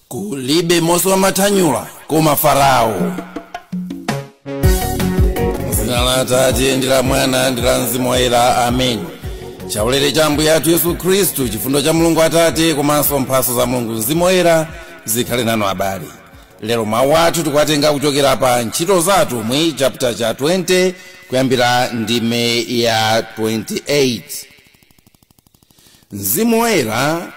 Kulibe Mose wamathanyula koma Farao. Zina la Tate ndi la Mwana ndi la Mzimu Woyera, amen. Chaulere cha Ambuye athu Yesu Khristu, chifundo cha Mulungu Atate komanso mphatso za Mulungu Mzimu Woyera zikhale nanu abale. Lero mawu athu tikuwatenga kuchokera pa ntchito zathu mwi chapter cha 20 kuyambira ndime ya 28. Mzimu Woyera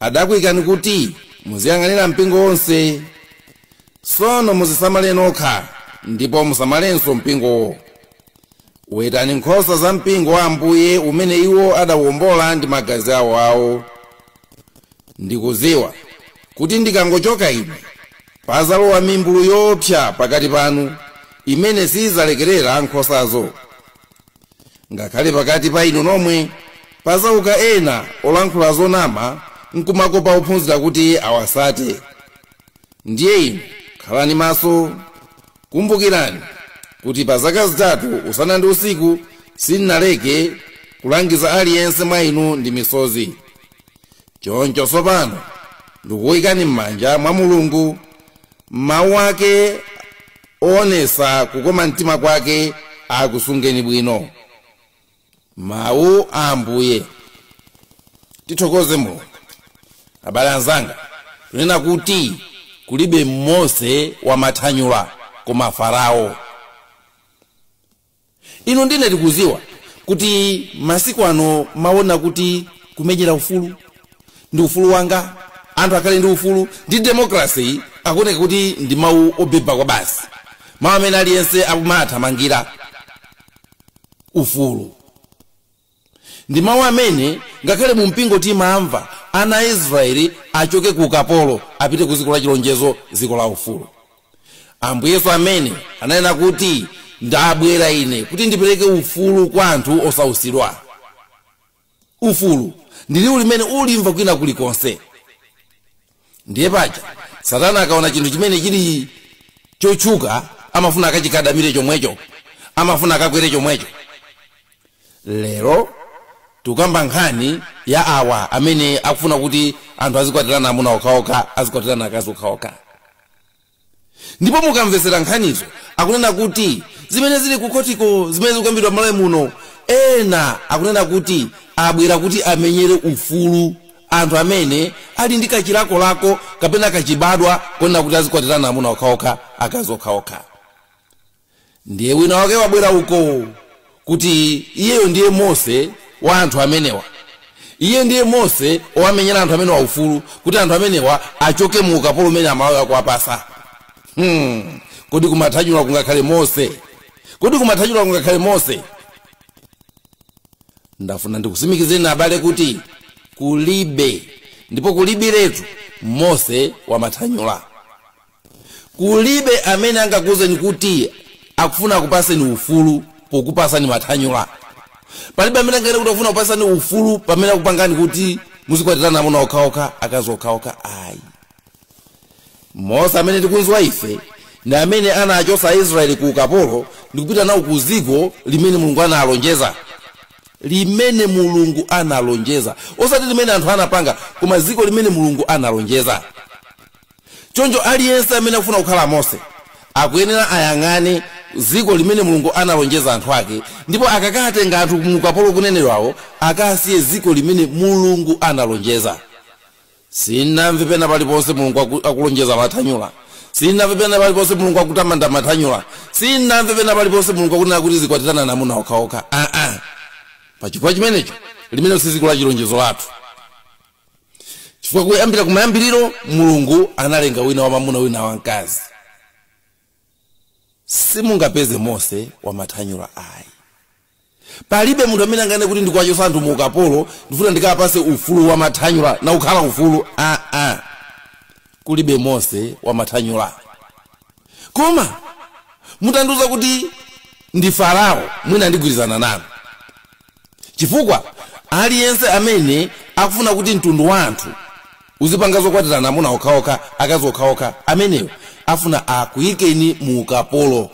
adakuyikani kuti muziyang'anira mpingo wonse, sono muzisamale nokha ndipo musamalenso mpingowo. Wetani nkhosa za mpingo wa Ambuye umene iwo adawombola ndi magazi awo. Ndikuziwa kuti ndikangochoka ine pazalowa mimbulu yopsa pakati panu imene sizalekerera nkhosazo. Ngakhale pakati pa inu nomwe pazauka ena olankhula zonama nkumakopa ophunzira kuti awasate. Ndiye inu khalani maso, kumbukirani kuti pa zaka zitatu usana ndi usiku sindinaleke kulangiza aliyense mwa inu ndi misozi. Choncho tsopano ndikuyikani m'manja mwa Mulungu, mawu ake oonesa kukoma mtima kwake akusungeni bwino. Mawu a Ambuye. Tithokoze Mulungu. Abale anzanga, tunena kuti kulibe Mose wamathanyula koma Farao. Ino ndine tikuziwa kuti masiku ano maona kuti kumenyera ufulu ndi ufulu wanga, anthu akhale ndi ufulu ndi democracy akuoneka kuti ndi mawu obeba kwa basi, mawu amene aliyense akumathamangira ufulu. Ndi mawu amene ngakhale mu mpingo timamva ana Israeli achoke ku ukapolo apite ku dziko la chilonjezo, dziko la ufulu. Ambuye Yesu amene ananena kuti ndabwera ine kuti ndipereke ufulu kwa anthu osausidwa. Ufulu ndi liwu limene ulimva kwina kulikonse. Ndiye paja Satana akaona chinthu chimene chili chochuka amafuna akachikadamire chomwecho, amafuna akakwere chomwecho. Lero tukamba nkhani ya awa amene akufuna kuti anthu azikwatirana amuna okhaokha, azikwatirana akazi okhaokha. Ndipo mukamvesera nkhanizo akunena kuti zimene zili kukhotiko, zimene zikuyambidwa m'malo muno, ena akunena kuti abwera kuti amenyere ufulu anthu amene ali ndi kachilakolako kapena kachibadwa konena kuti azikwatirana amuna okhaokha, akazi okhaokha. Ndiye wina wake wabwera uko kuti iyeyo ndiye Mose wa anthu amenewa. Iye ndiye Mose owamenyera anthu amenewa ufulu kuti anthu amenewa achoke mu ukapolo umene amalawi akuwapasa. Kodi kumathanyula kungakhale Mose? Kodi kumathanyula kungakhale Mose? Ndafuna ndikusimikizeni abale kuti kulibe, ndipo kulibiretu Mose wamathanyula. Kulibe amene angakuzeni kuti akufuna kupaseni ufulu pokupasani mathanyula. Palibe amene angene kuti akufuna kupasani ufulu pamene akupangani kuti muzikwatirana amuna okhaokha, akazi okhaokha. Ayi. Mose amene tikunzwa ife ndi amene anachosa Israeli ku ukapolo ndikupita nawo ku dziko limene Mulungu analonjeza. Limene Mulungu analonjeza, osati limene anthu anapanga, koma dziko limene Mulungu analonjeza. Choncho aliyense amene akufuna kukhala Mose akuyenera ayang'ane dziko limene Mulungu analonjeza anthu ake, ndipo akakatenga anthu mu ukapolo kunenedwawo akasiye dziko limene Mulungu analonjeza. Sinamve pena paliponse Mulungu akulonjeza mathanyula. Sinamve pena paliponse Mulungu akutamanda mathanyula. Sinamve pena paliponse Mulungu akunena kuti zikwatirana namuna okhaokha. Pachifukwa chimenecho limene siziko la chilonjezo lathu. Chifukwa kuyambira kumayambiriro Mulungu analenga wina wamamuna wina wamkazi. Simungapeze Mose wamathanyula ayi. Palibe munthu amene angane kuti ndikuwachosa anthu mu ukapolo ndifuna ndikapase ufulu wamathanyula na ukhala ufulu. Kulibe Mose wamathanyula. Koma mutanduza kuti ndi Farao mwina ndigwirizana nanu. Chifukwa aliyense amene akufuna kuti mtundu wa anthu uzipanga zokwatirana amuna okhaokha, akazi okhaokha, ameneyo afuna akuyikeni mu ukapolo,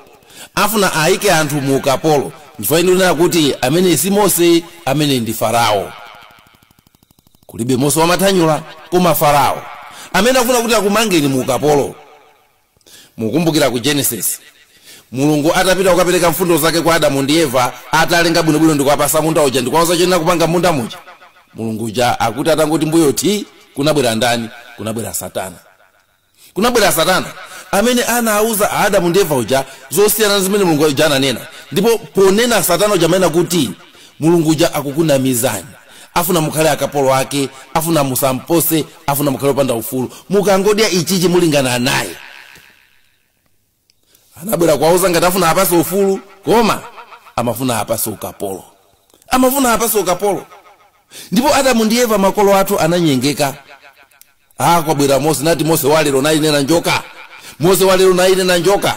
afuna ayike anthu mu ukapolo. Ndifuna ndinena kuti amene si Mose, amene ndi Farao. Kulibe Mose wamathanyula koma Farao. amene afuna kuti akumangeni mu ukapolo. Mukumbukira ku Genesis, Mulungu atapita kukapereka mfundo zake kwa Adamu ndi Eva, atalenga bwinobwino ndi kuwapasa munda uja, ndikuwauza chenera kupanga munda muja. Mulungu uja akuti atangoti mbuyo ti, kunabwera ndani? Kunabwera Satana. Kunabwera Satana amene anauza Adamu ndi Eva uja zosiyana zimene Mulungu uja ananena. Ndipo ponena Satana uja amene kuti Mulungu uja akukunamizani, afuna mukhale akapolo ake, afuna musampose, afuna mukhale opanda ufulu, mukangodya ichichi mulingana naye. Anabwera kwauza ngati afuna apase ufulu, koma amafuna apase ukapolo. Amafuna apase ukapolo. Ndipo Adamu ndi Eva makolo athu ananyengeka. Kwabwera Mose nati Mose walero nayi nena njoka. Mose walero nayi nena njoka.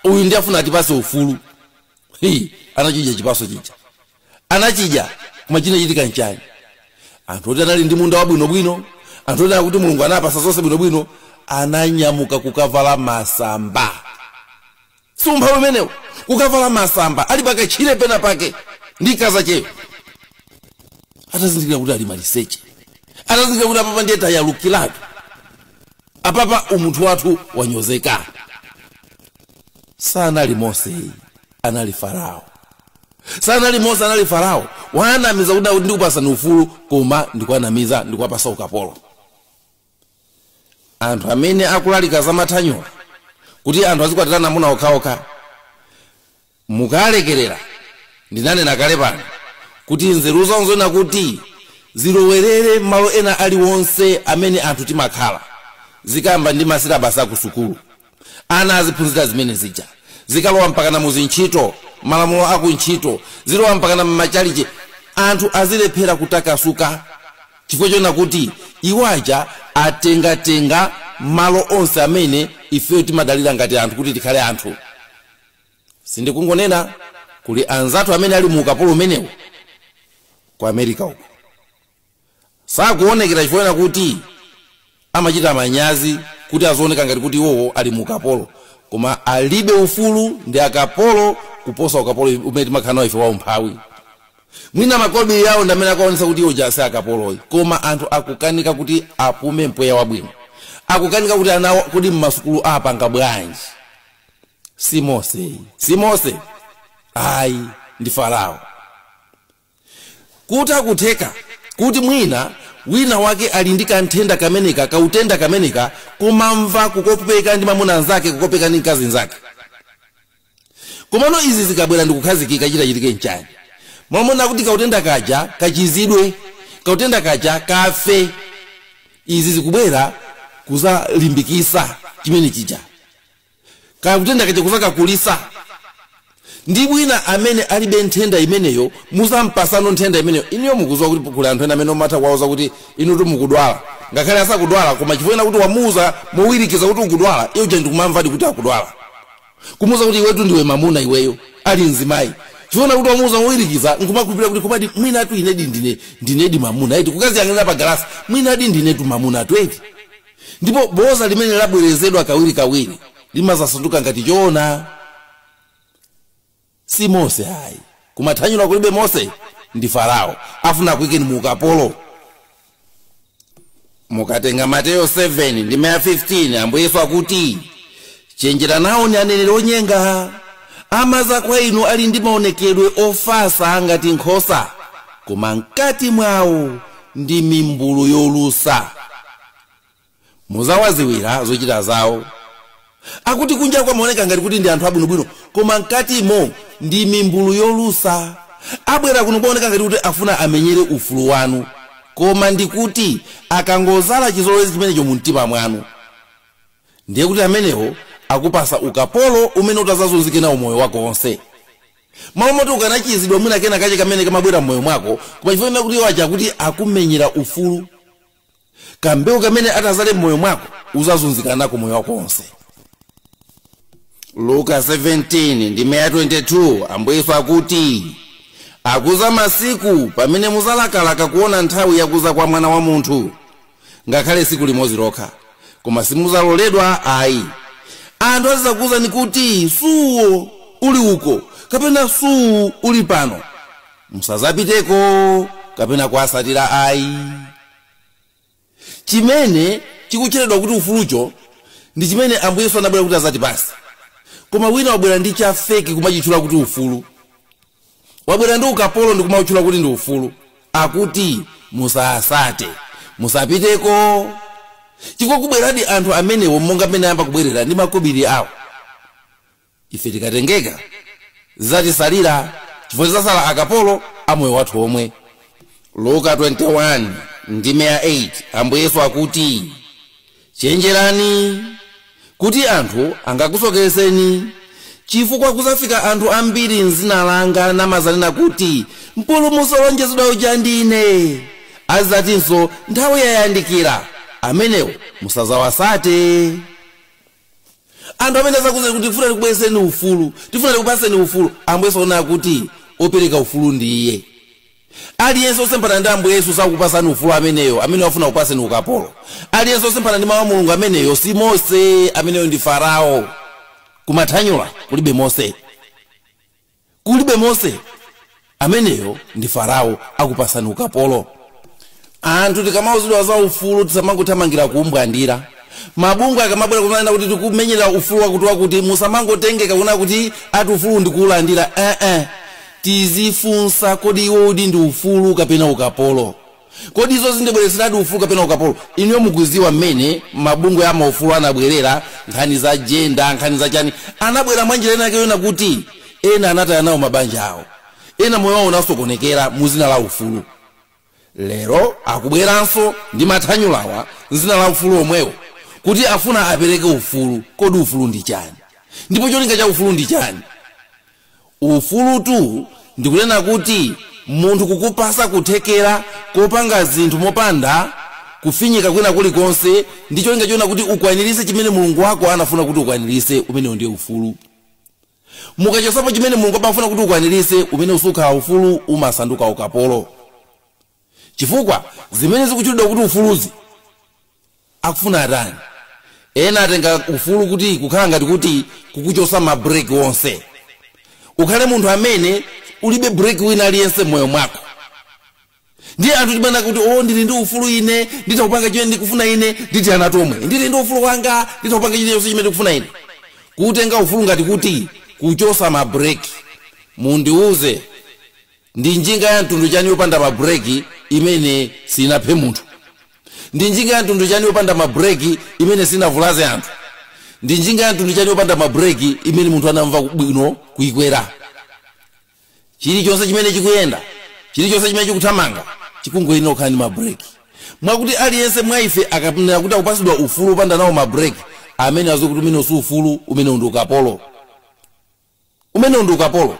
Uyu ndi afuna atipase ufulu. Anachija chipaso chicha. Anachija koma chinachitika nchani? Anthu oti anali ndi munda wabwinobwino, anthu oti akuti Mulungu anapasa zonse bwinobwino, ananyamuka kukavala masamba. Sumpha umenewo kukavala masamba ali pakachire pena pake ndi kaza cheyo. Atazindikira kuti ali maliseche. Atazindikira kuti apapa ndiye tayalukiratu. Apapa umunthu wathu wanyozeka. Sanali Mose, anali Farao. Sanali Mose, anali Farao. Wanamiza kuti ndikupasa ni ufulu, koma ndikuwanamiza ndikuwapasa ukapolo. Anthu amene akulalika za wamathanyula kuti anthu azikwatirana muna okhaokha, mukalekerera ndinanena kale pano kuti nzeru zonse kuti zilowerere malo ena aliwonse amene anthu timakhala, zikamba ndi masilabasi aku sukulu. Ana aziphunzira zimene zija, zikalowa mpaka na muzintchito, malamulo aku ntchito, zilowa mpaka na machalichi. Anthu azilephera kutakasuka chifukwa chona kuti iwaja atenga malo onse amene ifeyo timadalira ngati anthu kuti tikhale anthu. Sindikungonena kuli anzathu amene ali mu ukapolo umenewo ku America uko. Sakuonekera chifukwa kuti amachita manyazi kuti azooneka ngati kuti iwowo ali mu ukapolo, koma alibe ufulu ndi akapolo kuposa ukapolo umene timakhala nawo ife waumphawi. Mwina makolo yawo ndamene akaonesa kuti iwo jase akapolo, koma anthu akukanika kuti apume mpweya wabwino. Akukanika kuti anawo kuti mmasukulu apanga bwanji. Si Mose. Ayi, ndi Farao. Kuti akutheka kuti mwina wina wake alindika nthenda kameneka, kautenda kameneka, kumamva kukopeka ndi mamuna anzake, kukopeka ndi mkazi nzake. Komano izi zikabwera ndi kukhazikika chitachitike nchani? Mwamona kuti kautenda kaja kachizidwe, kautenda kaja kafe. Izi zikubwera kuzalimbikisa chimene chija. Kautenda kaja kuzakakulisa. Ndi bwina amene alibe nthenda imeneyo, musampasano nthenda imeneyo. Iniyo mukuzwa kuti kuli anthu ena amene omata kuwauza kuti inu mukudwala. Ngakhale asakudwala, koma chifukwa kuti wamuuza mowirikiza kuti ukudwala, iyo uja ndikumamvadi kuti akudwala. Kumuuza kuti iwetu ndiwe mamuna iweyo, ali nzimayi. Chifukwa kuti wamuuza mowirikiza, nkumakhulupirira kuti koma mwina atu inedi ndinedi mamuna. Eti kukaziyang'anira pa galasi, mwina adi ndinetu mamuna atu eti. Ndipo boza limene labwerezedwa kawiri limazasanduka ngati choona. Si Mose hayi. Kumathanyula kulibe Mose, ndi Farao. Afuna kuikeni mu ukapolo. Mukatenga Mateyo 7 ndi Maya 15, Ambuye Yesu akuti, chenjera nawo ni aneneri onyenga. Amaza kwa inu ali ndi maonekedwe ofasa ngati nkhosa, koma mkati mwawo ndi mimbulu yolusa. Muzawaziwira zochita zawo. Akuti kunja kwa maoneka ngati kuti ndi anthu abwinobwino, koma mkatimo ndi mimbulu yolusa. Abwera kuno kuoneka ngati kuti afuna amenyere ufulu wanu, koma ndikuti akangozala chizolowezi chimenecho mu mtima mwanu, ndiye kuti amenewo akupasa ukapolo umene utazazunzike nawo moyo wako wonse. Mwamoto ukanachizidwa mwina kena kache kamene kamabwera moyo mwako, koma chifukwa kuti wacha kuti akumenyera ufulu, kambewu kamene atazale moyo mwako uzazunzika nako moyo wako wonse. Luka 17 ndi Maya 22, Ambuye Yesu akuti, akuza masiku pamene muzalakalaka kuona nthawi yakuza kwa Mwana wa Munthu, ngakhale siku limodzi lokha, koma simuzaloledwa ayi. Anthu azizakuza ni kuti suwo uli uko, kapena suwu uli pano, musazapiteko kapena kuasatira ayi. Chimene chikutchedwa kuti ufulucho ndi chimene Ambuye Yesu anabwera kuti azatipasa. Koma wina wabwera ndi cha fake kumachitchula kuti ufulu. Wabwera ndi ukapolo ndi kumachitchula kuti ndi ufulu. Akuti musasate, musapiteko. Chifukwa kubweradi anthu amenewo monga mmene ayamba kubwerera ndi makobiri awo. Ife tikatengeka zatisalira chifukwa zasala akapolo amoyo wathu omwe. Luka 21 ndime ya 8 Ambuye Yesu akuti chenjerani kuti anthu angakusokereseni chifukwa kuzafika anthu ambiri m'dzina langa namazanena kuti mpulumutsi wolonjezedwa uja ndine, azatinso nthawi yayandikira, amenewo musazawasate. Anthu amene azakuze kuti tifuna tikubwereseni ufulu, tifuna tikupaseni ufulu, Ambuye Yesu akunena kuti opereka ufulu ndi iye. Aliyense osempana ndi Ambuye Yesu sakupasani ufulu ameneyo, amene wafuna kupaseni ukapolo. Aliyense osempana ndi mawu a Mulungu ameneyo si Mose, ameneyo ndi Farao. Kumathanyula kulibe Mose. Kulibe Mose, ameneyo ndi Farao akupasani ukapolo. Anthu tikamauzidwa za ufulu tisamangothamangira kuumbwandira. Mabungwe akamabwera kunena kuti tikumenyera ufulu wakuti musamangotengeka kuna kuti ati ufulu ndikuulandira. Tizifunsa kodi iwo udi ndi ufulu kapena ukapolo. Kodi izo zindibwereseradi ufulu kapena ukapolo. Inyo mukuziwa mmene mabungwe ama ufulu anabwerera, nkhani za jenda, nkhani za chani. Anabwera mwanjira ena yake kuti ena anataya nawo mabanja awo, ena moyo wawo unasokonekera muzina la ufulu. Lero akubweranso ndi mathanyulawa mzina la ufulu omwewo kuti afuna apereke ufulu. Kodi ufulu ndi chani? Ndipo cholinga cha ufulu ndi chani? Ufulu tu ndikunena kuti munthu kukupasa kuthekera kopanga zinthu mopanda kufinyika kwina kulikonse, ndi cholinga chona kuti ukwanirise chimene Mulungu wako anafuna kuti ukwanirise, umenewo ndiye ufulu. Mukachosapo chimene Mulungu amafuna kuti ukwanirise, umene usukhala ufulu umasanduka ukapolo. Chifukwa zimene zikuchitidwa kuti ufuluzi akufuna atani? Ena atenga ufulu kuti kukhala ngati kuti kukuchosa mabreki wonse. Ukhale munthu amene ulibe break wina aliyense moyo mwako. Ndiye anthu chimana kuti ndili ndi ufulu ine, nditakupanga chimene ndikufuna ine, nditi anatomwe. Ndili ndi ufulu wanga, nditakupanga chimene chimene ndikufuna ine. Kutenga ufulu ngati kuti kuchosa mabreki. Mundiuze ndi njinga ya mtundu chani yopanda mabreki imene sinaphe munthu? Ndi njinga ya mtundu chani yopanda mabreki imene sinavulaze anthu? Ndi njinga ya mtundu chani yopanda mabreki imene munthu anamva bwino kuikwera? Chilichonse chimene chikuyenda, chilichonse chimene chikuthamanga, chikungoyenera kukhala ndi mabreki. Mwakuti aliyense mwa ife akapenera kuti akupasidwa ufulu upanda nawo mabreki, amene azokuti umene si ufulu, umene ndi ukapolo. Umene ndi ukapolo.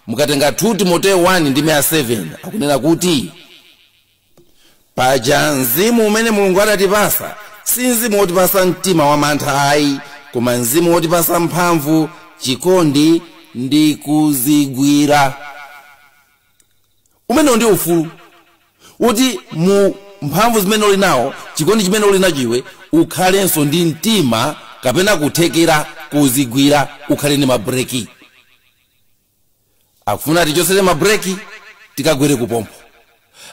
Mukatenga 2 Timoteyo 1 ndime ya 7 akunena kuti paja mzimu umene Mulungu adatipasa si mzimu wotipasa mtima wa mantha ayi, koma mzimu wotipasa mphamvu, chikondi ndi kuzigwira. Umene ndi ufulu uti mu mphamvu zimene uli nawo, chikondi chimene uli nachiwe, ukhalenso ndi mtima kapena kuthekera kuzigwira, ukhale ndi mabreki. Akufuna tichosere mabreki tikagwere kupompo.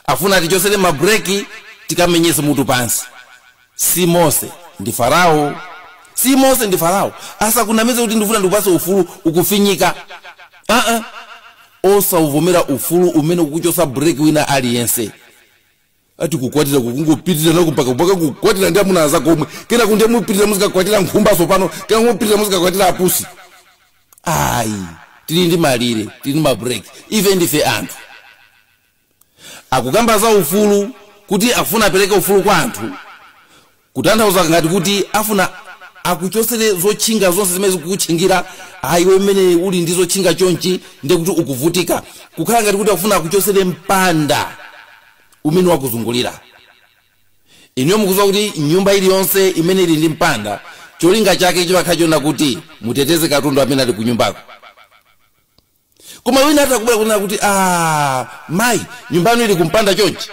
Afuna tichosere mabreki tikamenyese mutu pansi. Si Mose ndi Farao. Si Mose ndi Farao. Asa kunamize kuti ndifuna ndikupase ufulu ukufinyika. Osa uvomera ufulu umene ukuchosa breki wina aliyense. Ati kukwatira kukungopitira na kupaka kukwatira ndi amuna zako omwe. Kena kunde mupitira muzika kukwatira nkhumbaso pano, kena mupitira muzika kukwatira apusi. Ayi, tili ndi malire, tili ndi mabreki. Ife ndife anthu. Akukamba za ufulu kuti afuna apereke ufulu kwa anthu, kutanthauza ngati kuti afuna akuchosere zotchinga zonse zimene zikukutchingira. Iwe mmene uli ndi zotchinga chonchi ndiye kuti ukuvutika. Kukhala ngati kuti afuna akuchosere mpanda umene wakuzungulira. Inyo mukuziwa kuti nyumba iliyonse imene ili ndi mpanda, cholinga chake chimakhala chona kuti muteteze katundu amene ali ku nyumbako. Koma wina atakubwera kunena kuti mayi nyumba yanu ili kumpanda chonchi,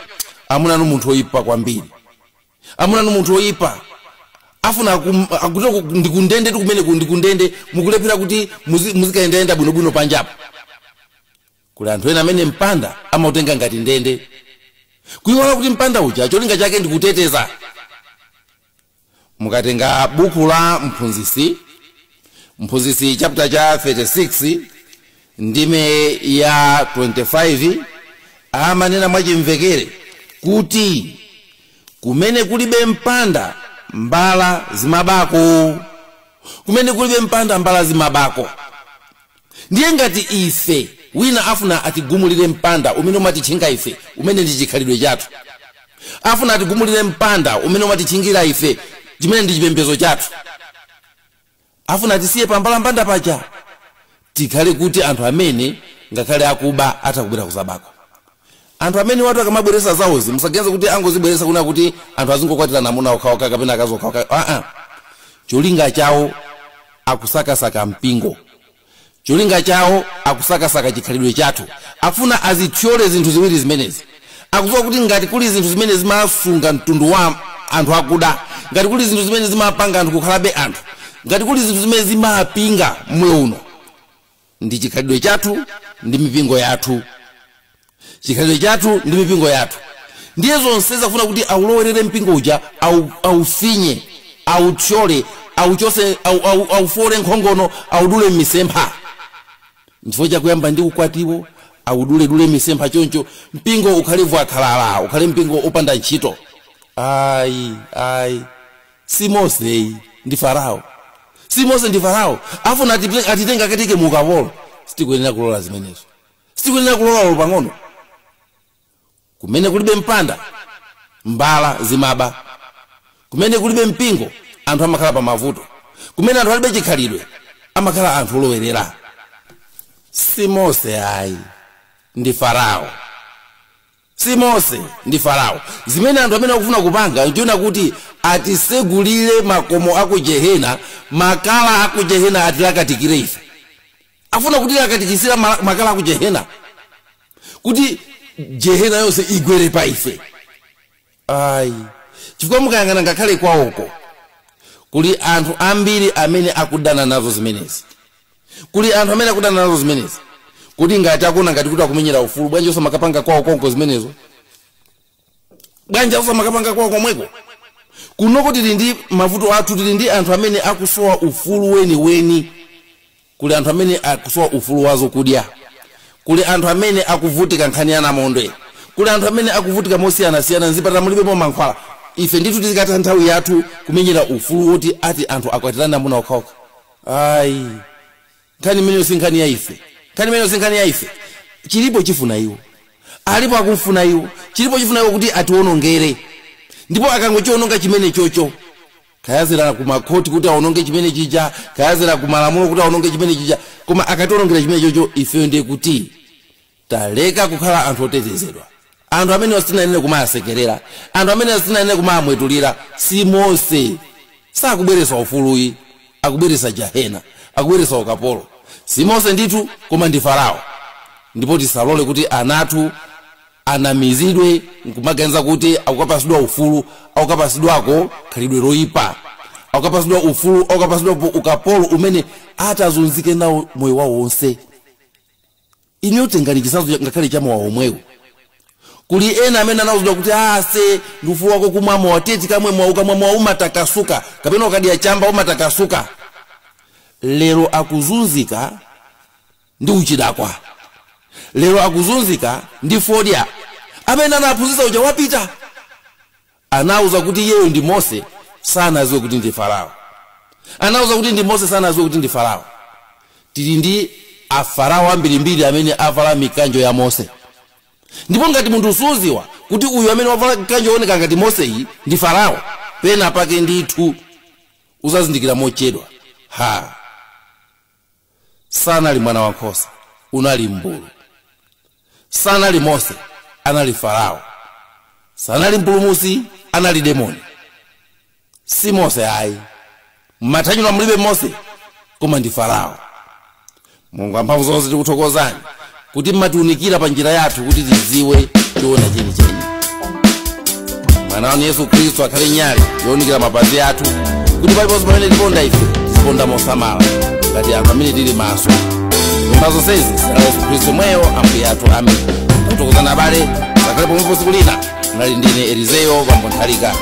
amuna anu munthu oyipa kwambiri. Amuna anu munthu oyipa. Afuna akuti ndikundende tikumene ndikundende, mukulephera kuti muzikaendayenda bwinobwino panjapo. Kuli anthu ena amene mpanda amautenga ngati ndende. Kuyiwala kuti mpanda uja cholinga chake ndikuteteza. mukatenga buku la mphunzitsi chapter cha 36 ndime ya 25 amanena mwachimvekere kuti kumene kulibe mpanda mbala zimabako. Kumene kulibe mpanda mbala zimabako. Ndiye ngati ife wina afuna atigumulire mpanda umene umatichinga ife, umene ndi chikhalidwe chathu. Afuna atigumulire mpanda umene umatichingira ife, chimene ndi chipembedzo chathu. Afuna atisiye pambala mpanda paja, tikhale kuti anthu amene ngakhale akuba atakubwera kuzabako. Anthu amene watu akamabweresa zawozi musagenza kuti angozibweresa kuna kuti anthu azingokwatirana amuna okhaokha kapena akazi okhaokha. Cholinga chawo akusakasaka mpingo. Cholinga chawo akusakasaka chikhalidwe chathu. Afuna azithyole zinthu ziwiri zimenezi. Akuzowa kuti ngati kuli zinthu zimene zimasunga mtundu wa anthu akuda, ngati kuli zinthu zimene zimapanga anthu kukhalabe anthu, ngati kuli zinthu zimene zimapinga moyo uno, ndi chikhalidwe chathu ndi mipingo yathu. Chikhalidwe chathu ndi mipingo yathu. Ndiye zonse zafuna kuti aulowerere mpingo uja, aufinye, authyole, auchose, aufore nkhongono, audule misempha. Nchifukwa chakuyamba ndi ukwatiwo, audule misempha choncho, mpingo ukhalevu akhalala, ukhale mpingo opanda ntchito. Si Mose ndi Farao. Si Mose ndi Farao. Afuna atitenga katike mukavolo. Sitikuyenera kulola zimenezo. Sitikuyenera kulola pang'ono. Kumene kulibe mpanda mbala zimaba. Kumene kulibe mpingo anthu amakhala pa mavuto. Kumene anthu alibe chikhalidwe amakhala anthu olowerera. Si Mose ndi Farao. Si Mose ndi Farao. Zimene anthu amene akufuna kupanga nchiona kuti atisegulire makomo aku Jehena, makala aku Jehena atilakatikire ife. Afuna kuti akatikisira makala aku Jehena, kuti Jehena yonse igwere pa ife. Chifukwa mukayang'ana ngakhale kwawoko kuli anthu ambiri amene akudana nazo zimenezi. Kuli anthu amene akudana nazo zimenezi. Kuti ngati akuna ngati kuti akumenyera ufulu, bwanji osa makapanga kwawo konko zimenezo. Bwanji osa makapanga kwawo komweko. Kunoko tili ndi mavuto athu, tili ndi anthu amene akusowa ufulu weni. Kuli anthu amene akusowa ufulu wazo kudya. Kuli anthu amene akuvutika nkhani ya namondwe. Kuli anthu amene akuvutika mosiyana-siyana nzipata mulibe mankhwala. Ife ndithu tikati nthawi yathu kumenyera ufulu woti ati anthu akwatirana amuna okhaokha. Nkhani imeneyo si nkhani ya ife. Nkhani imeneyo si nkhani ya ife. Chilipo chifuna iwo. Alipo akufuna iwo. Chilipo chifuna iwo kuti atiwonongere. Ndipo akangochiononga chimene chocho, kayazira kumakhoti kuti aononge chimene chija, kayazira kumalamulo kuti aononge chimene chija, koma akatiwonongera chimene chocho, ife ndiye kuti taleka kukhala anthu otetezedwa. Anthu amene wasinayenera kumayasekerera, anthu amene wasinayenera kumayamwetulira. Si Mose sakubweresa ufuluyi, akubweresa Jehena, akubweresa ukapolo. Si Mose ndithu koma ndi Farao. Ndipo tisalole kuti anathu anamizidwe nkumaganiza kuti akukapasidwa ufulu, akukapasidwako khalidwe loyipa, akukapasidwa ufulu, akukapasidwa ukapolo umene atazunzike nawo moyo wawo wonse. Ine utenganikisazo ngakhale chama wawo omwewo. Kuli ena amene anawuzidwa kuti se ndufulu wako kumwamo wateti kamwe mwa umatakasuka, kapena ukadiya chamba umatakasuka. Lero akuzunzika ndi uchidakwa. Lero akuzunzika ndi fodya. Amene anaphunzitsa uja wapita. Anauza kuti yeyo ndi Mose, sana aziwe kuti ndi Farao. Anauza kuti ndi Mose, sana aziwe kuti ndi Farao. Tili ndi afarao ambirimbiri amene avala mikanjo ya Mose. Ndipo ngati munthu usuziwa kuti uyu amene wavala mikanjo oneka ngati Mose iyi ndi Farao, pena pake ndithu uzazindikira mochedwa. Sana ali mwana wankhosa, unali mbulu. Sana ali Mose, anali Farao. Sana ali mpulumusi, anali demoni. Si Mose wamathanyula mulibe Mose, koma ndi Farao. Mulungu amphamvu zonse tikuthokozani kuti mmatiunikira pa njira yathu kuti tiziwe choona chenicheni. Mwana wanu Yesu Khristu akhale nyale yowunikira mapazi athu, kuti paliponse pamene tiponda ife tiziponda mosamala ngati anthu amene tili maso. Nyumba zonsezi zina Yesu Khristu mweyo ambuye athu. Amen. Kuthokozana abale, zakhale pomwepo tsiku lina. Nali ndine Elizeyo Bambo Nthalika.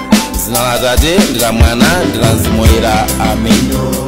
m'dzina la Atate ndi la Mwana ndi la Mzimu Woyera. Amen.